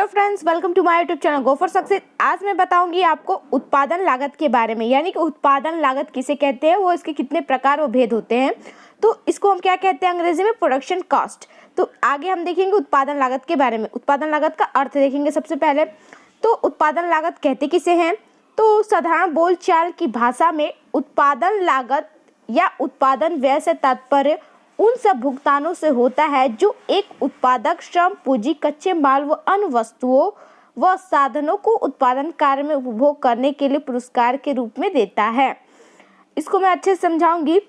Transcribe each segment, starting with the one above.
Hello friends, welcome to my YouTube channel go for success. आज मैं बताऊंगी आपको उत्पादन लागत के बारे में, यानी कि उत्पादन लागत किसे कहते हैं, वो इसके कितने प्रकार व भेद होते हैं। तो इसको हम क्या कहते हैं अंग्रेजी में, प्रोडक्शन कॉस्ट। तो आगे हम देखेंगे उत्पादन लागत के बारे में। उत्पादन लागत का अर्थ देखेंगे सबसे पहले। तो उत्पादन लागत कहते किसे हैं, तो साधारण बोलचाल की भाषा में उत्पादन लागत या उत्पादन व्यय से तात्पर्य उन सब भुगतानों से होता है जो एक उत्पादक श्रम, पूंजी, कच्चे माल व अन्य वस्तुओं व साधनों को उत्पादन कार्य में उपभोग करने के लिए पुरस्कार के रूप में देता है। इसको मैं अच्छे से समझाऊंगी।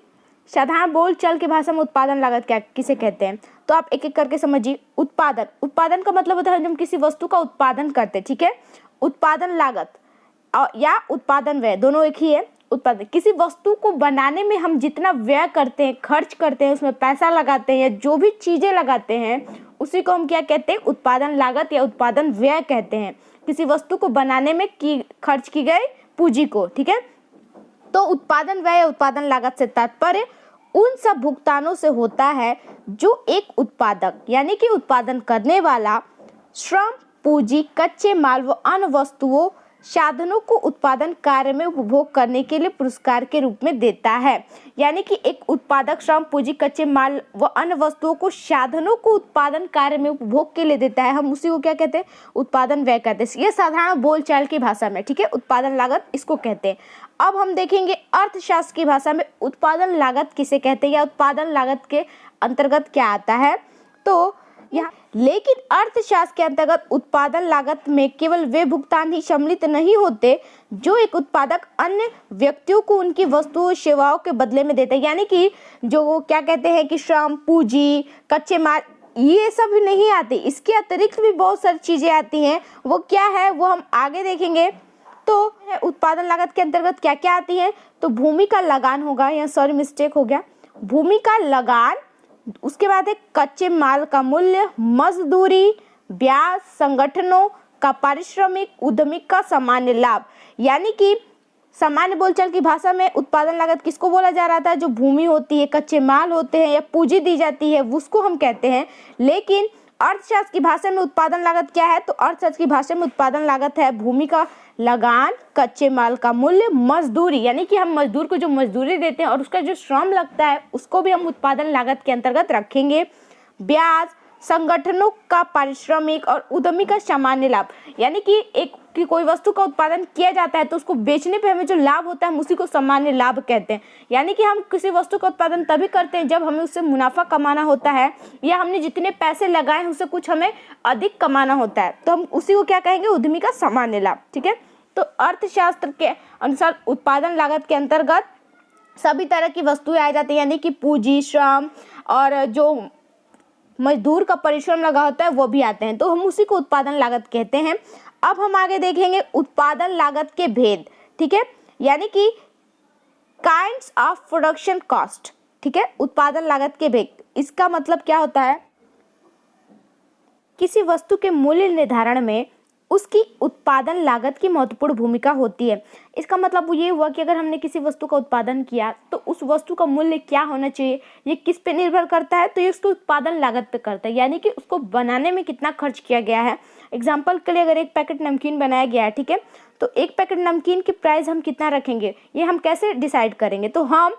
साधारण बोलचाल की भाषा में उत्पादन लागत क्या किसे कहते हैं, तो आप एक एक करके समझिए। उत्पादन का मतलब होता है जब हम किसी वस्तु का उत्पादन करते हैं, ठीक है। उत्पादन लागत या उत्पादन व्यय दोनों एक ही है। उत्पादन किसी वस्तु को बनाने में हम जितना व्यय करते हैं, खर्च करते हैं, उसमें पैसा लगाते हैं या जो भी चीजें लगाते हैं, उसी को हम क्या कहते हैं, उत्पादन लागत या उत्पादन व्यय कहते हैं। किसी वस्तु को बनाने में खर्च की गई पूंजी को, ठीक है। तो उत्पादन व्यय या उत्पादन लागत से तात्पर्य उन सब भुगतानों से होता है जो एक उत्पादक यानी कि उत्पादन करने वाला श्रम, पूंजी, कच्चे माल व अन्य वस्तुओं, साधनों को उत्पादन कार्य में उपभोग करने के लिए पुरस्कार के रूप में देता है। यानी कि एक उत्पादक श्रम, पूंजी, कच्चे माल व अन्य वस्तुओं को, साधनों को उत्पादन कार्य में उपभोग के लिए देता है। हम उसी को क्या कहते हैं, उत्पादन व्यय कहते हैं। ये साधारण बोलचाल की भाषा में, ठीक है, उत्पादन लागत इसको कहते हैं। अब हम देखेंगे अर्थशास्त्र की भाषा में उत्पादन लागत किसे कहते हैं या उत्पादन लागत के अंतर्गत क्या आता है। तो यहाँ लेकिन अर्थशास्त्र के अंतर्गत उत्पादन लागत में केवल वे भुगतान ही सम्मिलित नहीं होते जो एक उत्पादक अन्य व्यक्तियों को उनकी वस्तुओं सेवाओं के बदले में देता है। यानी कि जो क्या कहते हैं कि श्रम, पूंजी, कच्चे माल, ये सब नहीं आते, इसके अतिरिक्त भी बहुत सारी चीजें आती हैं। वो क्या है वो हम आगे देखेंगे। तो उत्पादन लागत के अंतर्गत क्या क्या आती है, तो भूमि का लगान होगा, यहाँ सॉरी मिस्टेक हो गया, भूमि का लगान। उसके बाद है कच्चे माल का मूल्य, मजदूरी, ब्याज, संगठनों का पारिश्रमिक, उद्यमी का सामान्य लाभ। यानी कि सामान्य बोलचाल की भाषा में उत्पादन लागत किसको बोला जा रहा था, जो भूमि होती है, कच्चे माल होते हैं या पूंजी दी जाती है, उसको हम कहते हैं। लेकिन अर्थशास्त्र की भाषा में उत्पादन लागत क्या है, तो अर्थशास्त्र की भाषा में उत्पादन लागत है भूमि का लगान, कच्चे माल का मूल्य, मजदूरी, यानी कि हम मजदूर को जो मजदूरी देते हैं और उसका जो श्रम लगता है उसको भी हम उत्पादन लागत के अंतर्गत रखेंगे, ब्याज, संगठनों का पारिश्रमिक और उद्यमी का सामान्य लाभ। यानी कि कोई वस्तु का उत्पादन किया जाता है तो उसको बेचने पे हमें जो लाभ होता है हम उसी को सामान्य लाभ कहते हैं। यानी कि हम किसी वस्तु का उत्पादन तभी करते हैं जब हमें उससे मुनाफा कमाना होता है या हमने जितने पैसे लगाए हैं उससे कुछ हमें अधिक कमाना होता है, तो हम उसी को क्या कहेंगे, उद्यमी का सामान्य लाभ, ठीक है। तो अर्थशास्त्र के अनुसार उत्पादन लागत के अंतर्गत सभी तरह की वस्तुएं आ जाती है, यानी कि पूंजी, श्रम और जो मजदूर का परिश्रम लगा होता है वो भी आते हैं, तो हम उसी को उत्पादन लागत कहते हैं। अब हम आगे देखेंगे उत्पादन लागत के भेद, ठीक है, यानी कि काइंड्स ऑफ प्रोडक्शन कॉस्ट, ठीक है। उत्पादन लागत के भेद, इसका मतलब क्या होता है, किसी वस्तु के मूल्य निर्धारण में उसकी उत्पादन लागत की महत्वपूर्ण भूमिका होती है। इसका मतलब ये हुआ कि अगर हमने किसी वस्तु का उत्पादन किया तो उस वस्तु का मूल्य क्या होना चाहिए, ये किस पे निर्भर करता है, तो ये उसकी उत्पादन लागत पे करता है, यानी कि उसको बनाने में कितना खर्च किया गया है। एग्जाम्पल के लिए अगर एक पैकेट नमकीन बनाया गया है, ठीक है, तो एक पैकेट नमकीन की प्राइस हम कितना रखेंगे, ये हम कैसे डिसाइड करेंगे, तो हम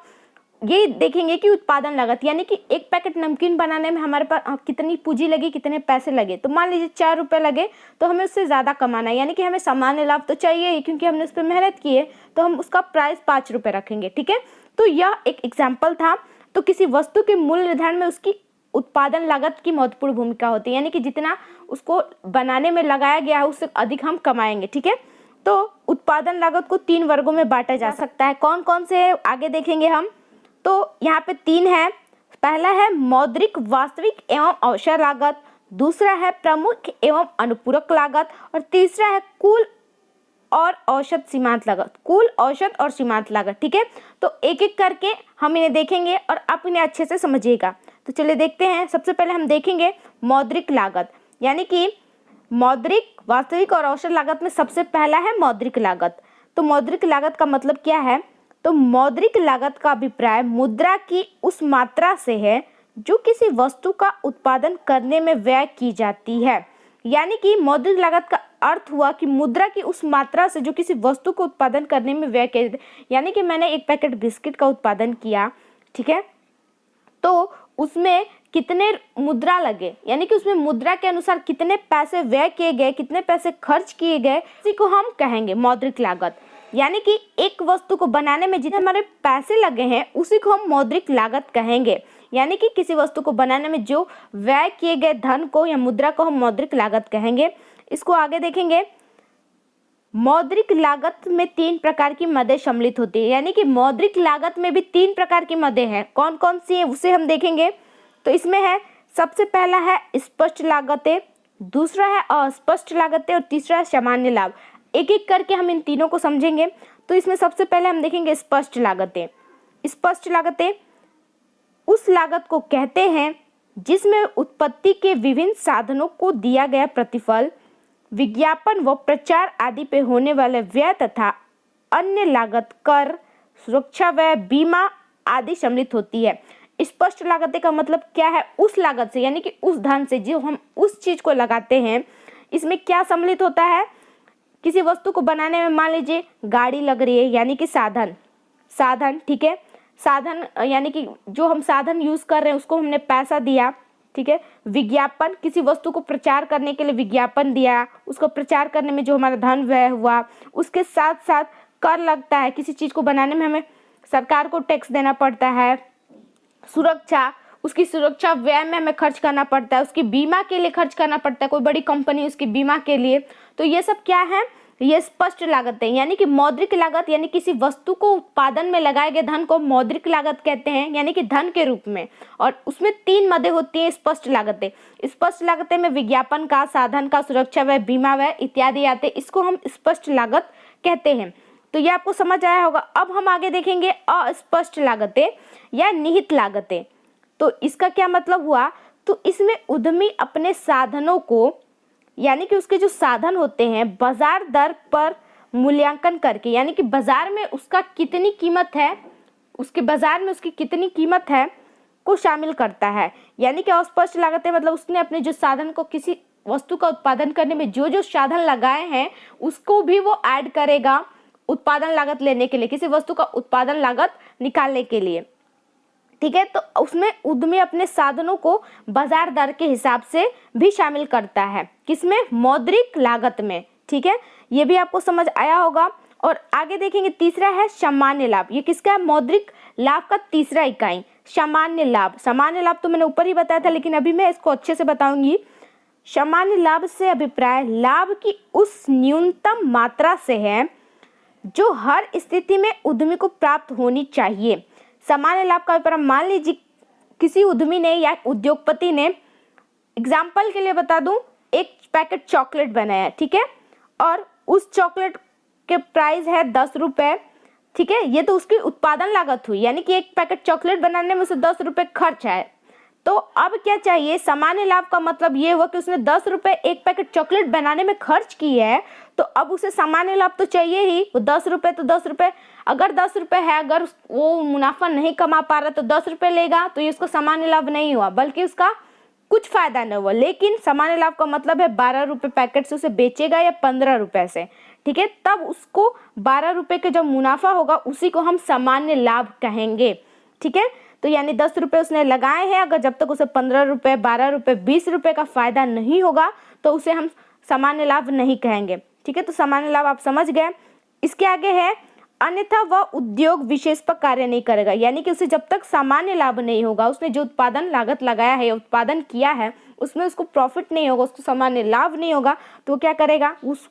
ये देखेंगे कि उत्पादन लागत, यानी कि एक पैकेट नमकीन बनाने में हमारे पास कितनी पूंजी लगी, कितने पैसे लगे। तो मान लीजिए 4 रुपये लगे तो हमें उससे ज़्यादा कमाना है, यानी कि हमें सामान्य लाभ तो चाहिए ही, क्योंकि हमने उस पर मेहनत की है, तो हम उसका प्राइस 5 रुपये रखेंगे, ठीक है। तो यह एक एग्जाम्पल था। तो किसी वस्तु के मूल्य निर्धारण में उसकी उत्पादन लागत की महत्वपूर्ण भूमिका होती है, यानी कि जितना उसको बनाने में लगाया गया है उससे अधिक हम कमाएंगे, ठीक है। तो उत्पादन लागत को 3 वर्गों में बांटा जा सकता है। कौन कौन से आगे देखेंगे हम। तो यहाँ पे 3 है। पहला है मौद्रिक वास्तविक एवं अवसर लागत, दूसरा है प्रमुख एवं अनुपूरक लागत और तीसरा है कुल और औसत सीमांत लागत, कुल, औसत और सीमांत लागत, ठीक है। तो एक एक करके हम इन्हें देखेंगे और आप इन्हें अच्छे से समझिएगा। तो चलिए देखते हैं। सबसे पहले हम देखेंगे मौद्रिक लागत, यानी कि मौद्रिक, वास्तविक और औसत लागत में सबसे पहला है मौद्रिक लागत। तो मौद्रिक लागत का मतलब क्या है, तो मौद्रिक लागत का अभिप्राय मुद्रा की उस मात्रा से है जो किसी वस्तु का उत्पादन करने में व्यय की जाती है। यानी कि मौद्रिक लागत का अर्थ हुआ कि मुद्रा की उस मात्रा से जो किसी वस्तु को उत्पादन करने में व्यय किया जाता है। यानी कि मैंने एक पैकेट बिस्किट का उत्पादन किया, ठीक है, तो उसमें कितने मुद्रा लगे, यानी कि उसमें मुद्रा के अनुसार कितने पैसे व्यय किए गए, कितने पैसे खर्च किए गए, इसी को हम कहेंगे मौद्रिक लागत। यानी कि एक वस्तु को बनाने में जितने हमारे पैसे लगे हैं उसी को हम मौद्रिक लागत कहेंगे। यानी कि किसी वस्तु को बनाने में जो व्यय किए गए धन को या मुद्रा को हम मौद्रिक लागत कहेंगे। इसको आगे देखेंगे। मौद्रिक लागत में 3 प्रकार की मदें सम्मिलित होती है, यानी कि मौद्रिक लागत में भी 3 प्रकार की मदें हैं। कौन कौन सी है उसे हम देखेंगे। तो इसमें है, सबसे पहला है स्पष्ट लागतें, दूसरा है अस्पष्ट लागतें और तीसरा है सामान्य लाभ। एक एक करके हम इन तीनों को समझेंगे। तो इसमें सबसे पहले हम देखेंगे स्पष्ट लागतें। स्पष्ट लागतें उस लागत को कहते हैं जिसमें उत्पत्ति के विभिन्न साधनों को दिया गया प्रतिफल, विज्ञापन व प्रचार आदि पे होने वाले व्यय तथा अन्य लागत, कर, सुरक्षा व्यय, बीमा आदि सम्मिलित होती है। स्पष्ट लागतें का मतलब क्या है, उस लागत से यानी कि उस धन से जो हम उस चीज को लगाते हैं। इसमें क्या सम्मिलित होता है, किसी वस्तु को बनाने में मान लीजिए गाड़ी लग रही है, यानी कि साधन, ठीक है, साधन यानी कि जो हम साधन यूज कर रहे हैं उसको हमने पैसा दिया, ठीक है। विज्ञापन, किसी वस्तु को प्रचार करने के लिए विज्ञापन दिया, उसको प्रचार करने में जो हमारा धन व्यय हुआ। उसके साथ साथ कर लगता है, किसी चीज को बनाने में हमें सरकार को टैक्स देना पड़ता है। सुरक्षा, उसकी सुरक्षा व्यय में हमें खर्च करना पड़ता है, उसकी बीमा के लिए खर्च करना पड़ता है, कोई बड़ी कंपनी उसकी बीमा के लिए। तो ये सब क्या है, ये स्पष्ट लागत है। यानी कि मौद्रिक लागत यानी किसी वस्तु को उत्पादन में लगाए गए धन को मौद्रिक लागत कहते हैं, यानी कि धन के रूप में। और उसमें 3 मदें होती हैं स्पष्ट लागतें। स्पष्ट लागतें में विज्ञापन का, साधन का, सुरक्षा व्यय, बीमा व्यय इत्यादि आते हैं, इसको हम स्पष्ट लागत कहते हैं। तो ये आपको समझ आया होगा। अब हम आगे देखेंगे अस्पष्ट लागतें या निहित लागतें। तो इसका क्या मतलब हुआ, तो इसमें उद्यमी अपने साधनों को, यानी कि उसके जो साधन होते हैं, बाजार दर पर मूल्यांकन करके, यानी कि बाजार में उसका कितनी कीमत है, उसके बाजार में उसकी कितनी कीमत है को शामिल करता है। यानी कि अस्पष्ट लागतें मतलब उसने अपने जो साधन को, किसी वस्तु का उत्पादन करने में जो जो साधन लगाए हैं उसको भी वो ऐड करेगा उत्पादन लागत लेने के लिए, किसी वस्तु का उत्पादन लागत निकालने के लिए, ठीक है। तो उसमें उद्यमी अपने साधनों को बाजार दर के हिसाब से भी शामिल करता है, किसमें, मौद्रिक लागत में, ठीक है। ये भी आपको समझ आया होगा। और आगे देखेंगे, तीसरा है सामान्य लाभ। ये किसका है, मौद्रिक लाभ का तीसरा इकाई सामान्य लाभ। सामान्य लाभ तो मैंने ऊपर ही बताया था, लेकिन अभी मैं इसको अच्छे से बताऊंगी। सामान्य लाभ से अभिप्राय लाभ की उस न्यूनतम मात्रा से है जो हर स्थिति में उद्यमी को प्राप्त होनी चाहिए। सामान्य लाभ का अभिप्राय, मान लीजिए किसी उद्यमी ने या उद्योगपति ने, एग्जाम्पल के लिए बता दूं, एक पैकेट चॉकलेट बनाया, ठीक है, और उस चॉकलेट के प्राइस है 10 रुपए, ठीक है। ये तो उसकी उत्पादन लागत हुई, यानी कि एक पैकेट चॉकलेट बनाने में उसे 10 रुपए खर्च आए। तो अब क्या चाहिए, सामान्य लाभ का मतलब ये हुआ कि उसने 10 रुपए एक पैकेट चॉकलेट बनाने में खर्च की है, तो अब उसे सामान्य लाभ तो चाहिए ही। वो 10 रुपए तो 10 रुपए, अगर 10 रुपए है, अगर वो मुनाफा नहीं कमा पा रहा तो 10 रुपए लेगा, तो ये उसका सामान्य लाभ नहीं हुआ, बल्कि उसका कुछ फायदा न हुआ। लेकिन सामान्य लाभ का मतलब है 12 रुपए पैकेट से उसे बेचेगा या 15 रुपए से, ठीक है, तब उसको 12 रुपए का जो मुनाफा होगा उसी को हम सामान्य लाभ कहेंगे, ठीक है। तो यानी 10 रुपए उसने लगाए हैं, अगर जब तक उसे 15 रुपए, 12 रुपए, 20 रुपए का फायदा नहीं होगा तो उसे हम सामान्य लाभ नहीं कहेंगे, ठीक है। तो सामान्य लाभ आप समझ गए। इसके आगे है अन्यथा वह उद्योग विशेष पर कार्य नहीं करेगा, यानी कि उसे जब तक सामान्य लाभ नहीं होगा, उसने जो उत्पादन लागत लगाया है, उत्पादन किया है, उसमें उसको प्रॉफिट नहीं होगा, उसको सामान्य लाभ नहीं होगा, तो वो क्या करेगा, उस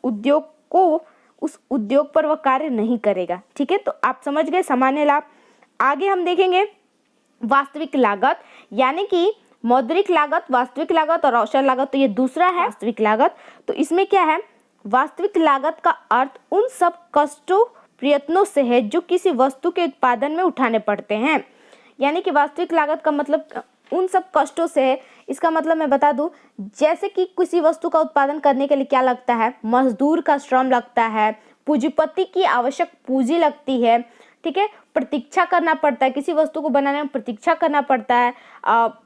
उद्योग पर वह कार्य नहीं करेगा, ठीक है। तो आप समझ गए सामान्य लाभ। आगे हम देखेंगे वास्तविक लागत, यानी कि मौद्रिक लागत, वास्तविक लागत और अवसर लागत। तो ये दूसरा है वास्तविक लागत। तो इसमें क्या है, वास्तविक लागत का अर्थ उन सब कष्टों, प्रयत्नों से है जो किसी वस्तु के उत्पादन में उठाने पड़ते हैं। यानी कि वास्तविक लागत का मतलब उन सब कष्टों से है। इसका मतलब मैं बता दूं, जैसे कि किसी वस्तु का उत्पादन करने के लिए क्या लगता है, मजदूर का श्रम लगता है, पूंजीपति की आवश्यक पूंजी लगती है, ठीक है, प्रतीक्षा करना पड़ता है, किसी वस्तु को बनाने में प्रतीक्षा करना पड़ता है,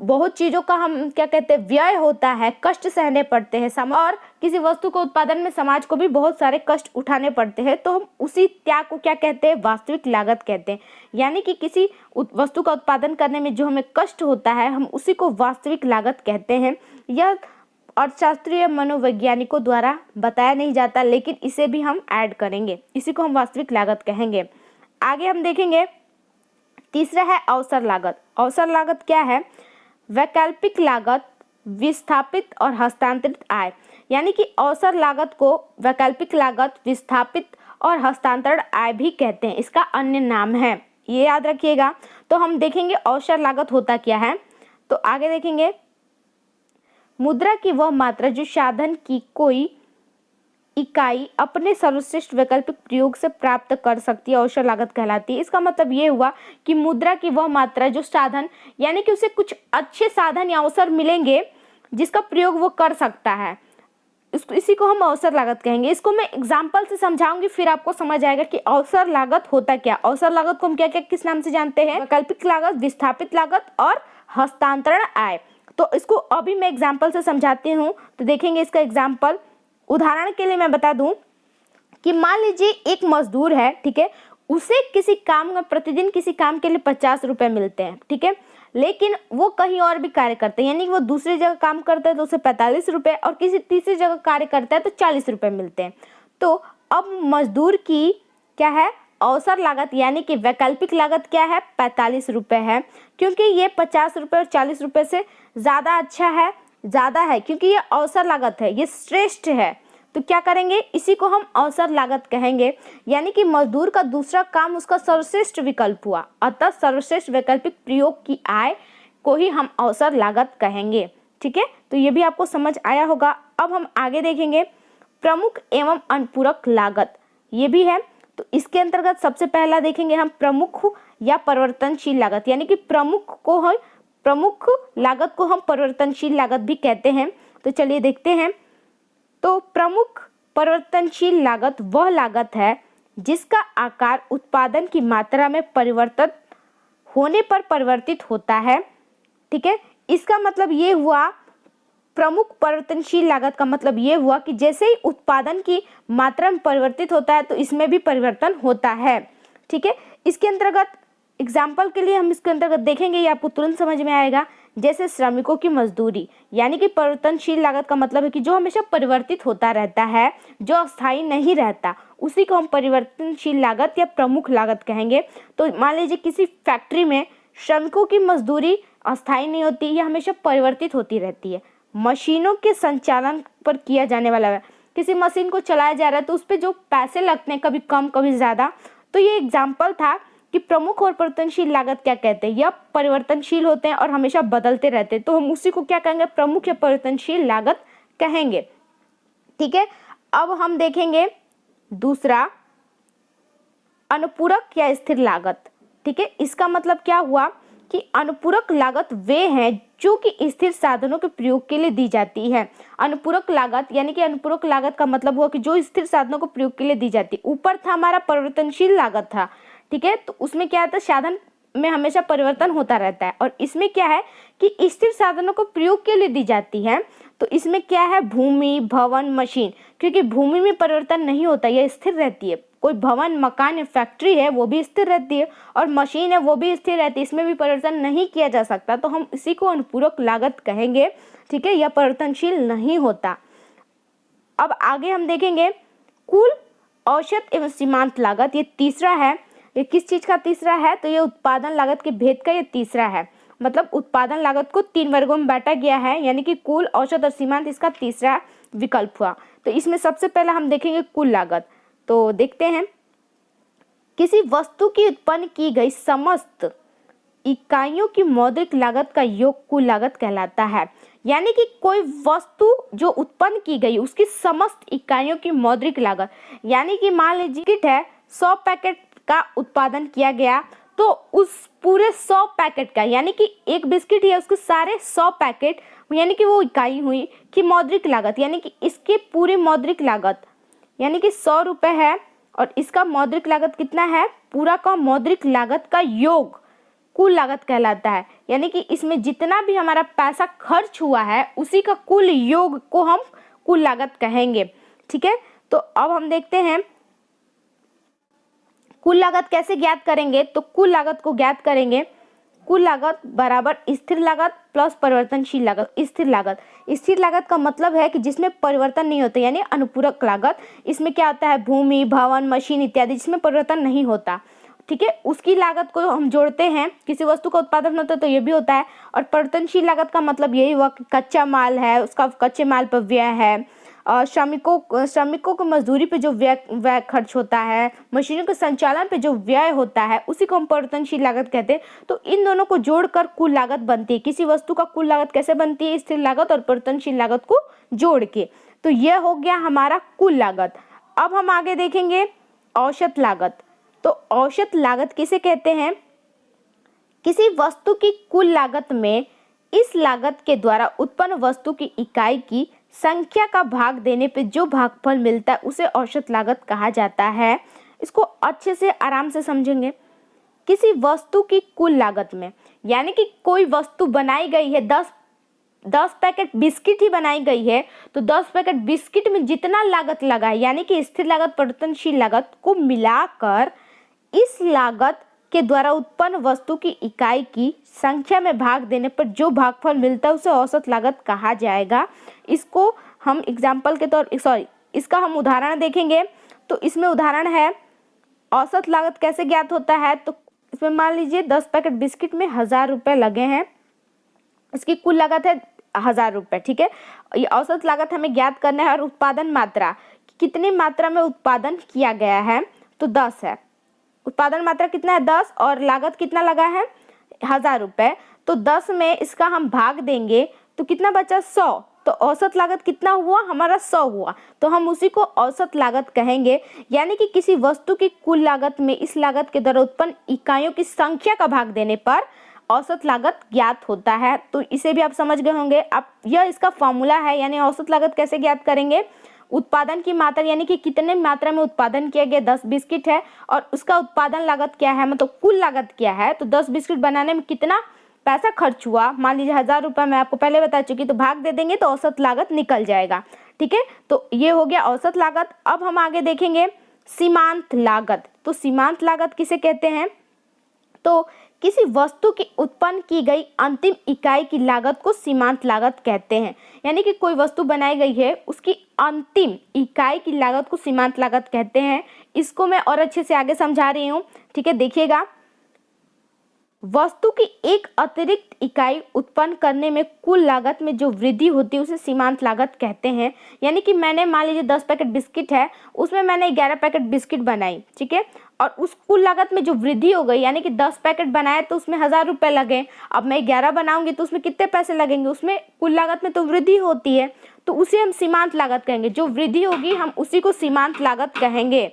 बहुत चीज़ों का हम क्या कहते हैं व्यय होता है, कष्ट सहने पड़ते हैं और किसी वस्तु को उत्पादन में समाज को भी बहुत सारे कष्ट उठाने पड़ते हैं, तो हम उसी त्याग को क्या कहते हैं, वास्तविक लागत कहते हैं। यानी कि किसी वस्तु का उत्पादन करने में जो हमें कष्ट होता है हम उसी को वास्तविक लागत कहते हैं। यह अर्थशास्त्रीय मनोवैज्ञानिकों द्वारा बताया नहीं जाता, लेकिन इसे भी हम ऐड करेंगे, इसी को हम वास्तविक लागत कहेंगे। आगे हम देखेंगे तीसरा है अवसर लागत। अवसर लागत क्या है? वैकल्पिक लागत, विस्थापित और हस्तांतरित आय। यानी कि अवसर लागत को वैकल्पिक लागत, विस्थापित और हस्तांतरण आय भी कहते हैं, इसका अन्य नाम है, ये याद रखिएगा। तो हम देखेंगे अवसर लागत होता क्या है। तो आगे देखेंगे मुद्रा की वह मात्रा जो साधन की कोई इकाई अपने सर्वश्रेष्ठ वैकल्पिक प्रयोग से प्राप्त कर सकती है, अवसर लागत कहलाती है। इसका मतलब ये हुआ कि मुद्रा की वह मात्रा जो साधन, यानी कि उसे कुछ अच्छे साधन या अवसर मिलेंगे जिसका प्रयोग वो कर सकता है, इसी को हम अवसर लागत कहेंगे। इसको मैं एग्जाम्पल से समझाऊंगी, फिर आपको समझ आएगा कि अवसर लागत होता क्या। अवसर लागत को हम क्या क्या किस नाम से जानते हैं? वैकल्पिक लागत, विस्थापित लागत और हस्तांतरण आय। तो इसको अभी मैं एग्जाम्पल से समझाती हूँ, तो देखेंगे इसका एग्जाम्पल। उदाहरण के लिए मैं बता दूं कि मान लीजिए एक मजदूर है, ठीक है, उसे किसी काम में प्रतिदिन किसी काम के लिए 50 रुपए मिलते हैं, ठीक है, लेकिन वो कहीं और भी कार्य करते हैं, यानी कि वो दूसरी जगह काम करता है तो उसे 45 रुपए और किसी तीसरी जगह कार्य करता है तो 40 रुपए मिलते हैं। तो अब मजदूर की क्या है? अवसर लागत, यानी कि वैकल्पिक लागत क्या है? 45 रुपए है, क्योंकि ये 50 रुपए और 40 रुपए से ज़्यादा अच्छा है, ज़्यादा है, क्योंकि ये अवसर लागत है, ये श्रेष्ठ है। तो क्या करेंगे? इसी को हम अवसर लागत कहेंगे। यानी कि मजदूर का दूसरा काम उसका सर्वश्रेष्ठ विकल्प हुआ, अतः सर्वश्रेष्ठ वैकल्पिक प्रयोग की आय को ही हम अवसर लागत कहेंगे। ठीक है, तो ये भी आपको समझ आया होगा। अब हम आगे देखेंगे प्रमुख एवं अनुपूरक लागत, ये भी है। तो इसके अंतर्गत सबसे पहला देखेंगे हम प्रमुख या परिवर्तनशील लागत, यानी कि प्रमुख लागत को हम परिवर्तनशील लागत भी कहते हैं। तो चलिए देखते हैं। तो प्रमुख परिवर्तनशील लागत वह लागत है जिसका आकार उत्पादन की मात्रा में परिवर्तन होने पर परिवर्तित होता है। ठीक है, इसका मतलब ये हुआ, प्रमुख परिवर्तनशील लागत का मतलब ये हुआ कि जैसे ही उत्पादन की मात्रा में परिवर्तित होता है तो इसमें भी परिवर्तन होता है। ठीक है, इसके अंतर्गत एग्जाम्पल के लिए हम इसके अंतर्गत देखेंगे, ये आपको तुरंत समझ में आएगा। जैसे श्रमिकों की मजदूरी, यानी कि परिवर्तनशील लागत का मतलब है कि जो हमेशा परिवर्तित होता रहता है, जो अस्थायी नहीं रहता, उसी को हम परिवर्तनशील लागत या प्रमुख लागत कहेंगे। तो मान लीजिए किसी फैक्ट्री में श्रमिकों की मजदूरी अस्थायी नहीं होती, यह हमेशा परिवर्तित होती रहती है। मशीनों के संचालन पर किया जाने वाला है, किसी मशीन को चलाया जा रहा है तो उस पर जो पैसे लगते हैं कभी कम कभी ज़्यादा, तो ये एग्जाम्पल था कि प्रमुख और परिवर्तनशील लागत क्या कहते हैं, यह परिवर्तनशील होते हैं और हमेशा बदलते रहते हैं, तो हम उसी को क्या कहेंगे, प्रमुख या परिवर्तनशील लागत कहेंगे। ठीक है, अब हम देखेंगे दूसरा अनुपूरक या स्थिर लागत। ठीक है, इसका मतलब क्या हुआ कि अनुपूरक लागत वे हैं जो कि स्थिर साधनों के प्रयोग के लिए दी जाती है। अनुपूरक लागत यानी कि अनुपूरक लागत का मतलब हुआ कि जो स्थिर साधनों को प्रयोग के लिए दी जाती है। ऊपर था हमारा परिवर्तनशील लागत था, ठीक है, तो उसमें क्या था, साधन में हमेशा परिवर्तन होता रहता है, और इसमें क्या है कि स्थिर साधनों को प्रयोग के लिए दी जाती है। तो इसमें क्या है, भूमि, भवन, मशीन, क्योंकि भूमि में परिवर्तन नहीं होता, यह स्थिर रहती है। कोई भवन, मकान या फैक्ट्री है वो भी स्थिर रहती है, और मशीन है वो भी स्थिर रहती है, इसमें भी परिवर्तन नहीं किया जा सकता, तो हम इसी को अनुपूरक लागत कहेंगे। ठीक है, यह परिवर्तनशील नहीं होता। अब आगे हम देखेंगे कुल, औसत एवं सीमांत लागत, ये तीसरा है। ये किस चीज का तीसरा है, तो ये उत्पादन लागत के भेद का ये तीसरा है। मतलब उत्पादन लागत को 3 वर्गों में बांटा गया है, यानी कि कुल, औसत और सीमांत इसका तीसरा विकल्प हुआ। तो इसमें सबसे पहला हम देखेंगे कुल लागत। तो देखते हैं, किसी वस्तु की उत्पन्न की गई समस्त इकाइयों की मौद्रिक लागत का योग कुल लागत कहलाता है। यानी कि कोई वस्तु जो उत्पन्न की गई उसकी समस्त इकाइयों की मौद्रिक लागत, यानी कि मान लीजिए बिस्किट है, 100 पैकेट का उत्पादन किया गया, तो उस पूरे 100 पैकेट का, यानी कि एक बिस्किट है उसके सारे 100 पैकेट, यानी कि वो इकाई हुई कि मौद्रिक लागत, यानी कि इसके पूरी मौद्रिक लागत, यानी कि 100 रुपये है और इसका मौद्रिक लागत कितना है, पूरा का मौद्रिक लागत का योग कुल लागत कहलाता है। यानी कि इसमें जितना भी हमारा पैसा खर्च हुआ है उसी का कुल योग को हम कुल लागत कहेंगे। ठीक है, तो अब हम देखते हैं कुल लागत कैसे ज्ञात करेंगे। तो कुल लागत को ज्ञात करेंगे, कुल लागत बराबर स्थिर लागत प्लस परिवर्तनशील लागत। स्थिर लागत का मतलब है कि जिसमें परिवर्तन नहीं होता, यानी अनुपूरक लागत। इसमें क्या होता है, भूमि, भवन, मशीन इत्यादि जिसमें परिवर्तन नहीं होता। ठीक है, उसकी लागत को हम जोड़ते हैं। किसी वस्तु का उत्पादन होता है तो ये भी होता है। और परिवर्तनशील लागत का मतलब यही हुआ कि कच्चा माल है, उसका कच्चे माल पर व्यय है, श्रमिकों को मजदूरी पे जो व्यय खर्च होता है, मशीनों के संचालन पे जो व्यय होता है, उसी को हम परिवर्तनशील लागत कहते हैं। तो इन दोनों को जोड़कर कुल लागत बनती है। किसी वस्तु का कुल लागत कैसे बनती है, स्थिर लागत और परिवर्तनशील लागत को जोड़ के। तो यह हो गया हमारा कुल लागत। अब हम आगे देखेंगे औसत लागत। तो औसत लागत किसे कहते हैं, किसी वस्तु की कुल लागत में इस लागत के द्वारा उत्पन्न वस्तु की इकाई की संख्या का भाग देने पे जो भागफल मिलता है उसे औसत लागत कहा जाता है। इसको अच्छे से आराम से समझेंगे। किसी वस्तु की कुल लागत में, यानी कि कोई वस्तु बनाई गई है, 10 पैकेट बिस्किट ही बनाई गई है, तो 10 पैकेट बिस्किट में जितना लागत लगा है, यानी कि स्थिर लागत परिवर्तनशील लागत को मिलाकर इस लागत के द्वारा उत्पन्न वस्तु की इकाई की संख्या में भाग देने पर जो भागफल मिलता है उसे औसत लागत कहा जाएगा। इसको हम एग्जाम्पल के तौर इसका हम उदाहरण देखेंगे। तो इसमें उदाहरण है औसत लागत कैसे ज्ञात होता है। तो इसमें मान लीजिए 10 पैकेट बिस्किट में 1000 रुपये लगे हैं, इसकी कुल लागत है 1000 रुपये। ठीक है, ये औसत लागत हमें ज्ञात करना है। और उत्पादन मात्रा, कितनी मात्रा में उत्पादन किया गया है, तो 10 है। उत्पादन मात्रा कितना है, 10, और लागत कितना लगा है, 1000 रुपये। तो 10 में इसका हम भाग देंगे तो कितना बचा, 100। तो औसत लागत कितना हुआ हमारा, 100 हुआ। तो हम उसी को औसत लागत कहेंगे। यानी कि किसी वस्तु की कुल लागत में इस लागत के द्वारा उत्पन्न इकाइयों की संख्या का भाग देने पर औसत लागत ज्ञात होता है। तो इसे भी आप समझ गए होंगे। अब यह इसका फॉर्मूला है, यानी औसत लागत कैसे ज्ञात करेंगे, उत्पादन की मात्रा, यानी कि कितने मात्रा में उत्पादन किया गया, 10 बिस्किट है और उसका उत्पादन लागत क्या है, मतलब कुल लागत क्या है। तो 10 बिस्किट बनाने में कितना पैसा खर्च हुआ, मान लीजिए 1000 रुपये, मैं आपको पहले बता चुकी, तो भाग दे देंगे तो औसत लागत निकल जाएगा। ठीक है, तो ये हो गया औसत लागत। अब हम आगे देखेंगे सीमांत लागत। तो सीमांत लागत किसे कहते हैं, तो किसी वस्तु की उत्पन्न की गई अंतिम इकाई की लागत को सीमांत लागत कहते हैं। यानी कि कोई वस्तु बनाई गई है, उसकी अंतिम इकाई की लागत को सीमांत लागत कहते हैं। इसको मैं और अच्छे से आगे समझा रही हूँ। ठीक है, देखिएगा, वस्तु की एक अतिरिक्त इकाई उत्पन्न करने में कुल लागत में जो वृद्धि होती है उसे सीमांत लागत कहते हैं। यानी कि मैंने मान लीजिए 10 पैकेट बिस्किट है, उसमें मैंने 11 पैकेट बिस्किट बनाई। ठीक है, और उस कुल लागत में जो वृद्धि हो गई, यानी कि 10 पैकेट बनाए तो उसमें 1000 रुपये लगे। अब मैं 11 बनाऊंगी तो उसमें कितने पैसे लगेंगे, उसमें कुल लागत में तो वृद्धि होती है, तो उसे हम सीमांत लागत कहेंगे। जो वृद्धि होगी हम उसी को सीमांत लागत कहेंगे।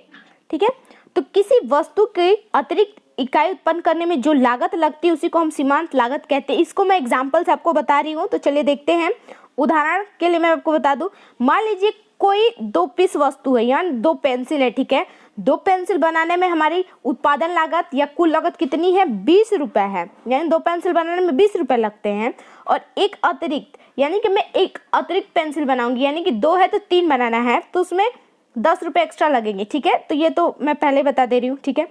ठीक है, तो किसी वस्तु की अतिरिक्त इकाई उत्पन्न करने में जो लागत लगती है उसी को हम सीमांत लागत कहते हैं। इसको मैं एग्जाम्पल से आपको बता रही हूँ। तो चलिए देखते हैं। उदाहरण के लिए मैं आपको बता दूं, मान लीजिए कोई 2 पीस वस्तु है, यानी 2 पेंसिल है। ठीक है, 2 पेंसिल बनाने में हमारी उत्पादन लागत या कुल लागत कितनी है, 20 रुपये है। यानी 2 पेंसिल बनाने में 20 रुपये लगते हैं। और एक अतिरिक्त, यानी कि मैं एक अतिरिक्त पेंसिल बनाऊंगी, यानी कि 2 है तो 3 बनाना है, तो उसमें 10 रुपये एक्स्ट्रा लगेंगे। ठीक है, तो ये तो मैं पहले बता दे रही हूँ। ठीक है,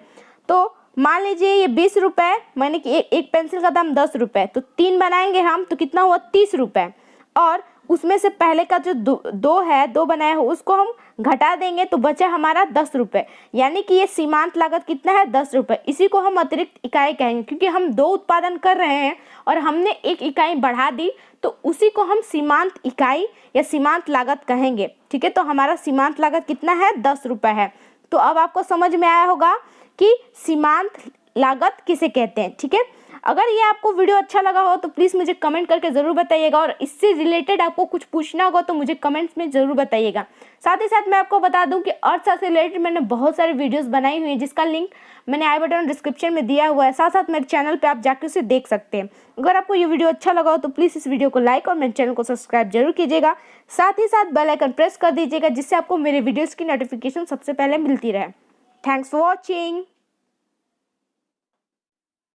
तो मान लीजिए ये 20 रुपये, मैंने कि एक पेंसिल का दाम 10 रुपये, तो 3 बनाएंगे हम तो कितना हुआ, 30 रुपये। और उसमें से पहले का जो 2 बनाए हो उसको हम घटा देंगे तो बचा हमारा 10 रुपये। यानी कि ये सीमांत लागत कितना है, 10 रुपये। इसी को हम अतिरिक्त इकाई कहेंगे, क्योंकि हम 2 उत्पादन कर रहे हैं और हमने एक इकाई बढ़ा दी, तो उसी को हम सीमांत इकाई या सीमांत लागत कहेंगे। ठीक है, तो हमारा सीमांत लागत कितना है, 10 रुपये है। तो अब आपको समझ में आया होगा कि सीमांत लागत किसे कहते हैं। ठीक है, अगर ये आपको वीडियो अच्छा लगा हो तो प्लीज़ मुझे कमेंट करके ज़रूर बताइएगा, और इससे रिलेटेड आपको कुछ पूछना होगा तो मुझे कमेंट्स में ज़रूर बताइएगा। साथ ही साथ मैं आपको बता दूं कि अर्थशास्त्र से रिलेटेड मैंने बहुत सारे वीडियोस बनाई हुई हैं, जिसका लिंक मैंने आई बटन डिस्क्रिप्शन में दिया हुआ है। साथ साथ मेरे चैनल पर आप जाकर उसे देख सकते हैं। अगर आपको ये वीडियो अच्छा लगा हो तो प्लीज़ इस वीडियो को लाइक और मेरे चैनल को सब्सक्राइब जरूर कीजिएगा। साथ ही साथ बेल आइकन प्रेस कर दीजिएगा, जिससे आपको मेरे वीडियोज़ की नोटिफिकेशन सबसे पहले मिलती रहे। Thanks for watching.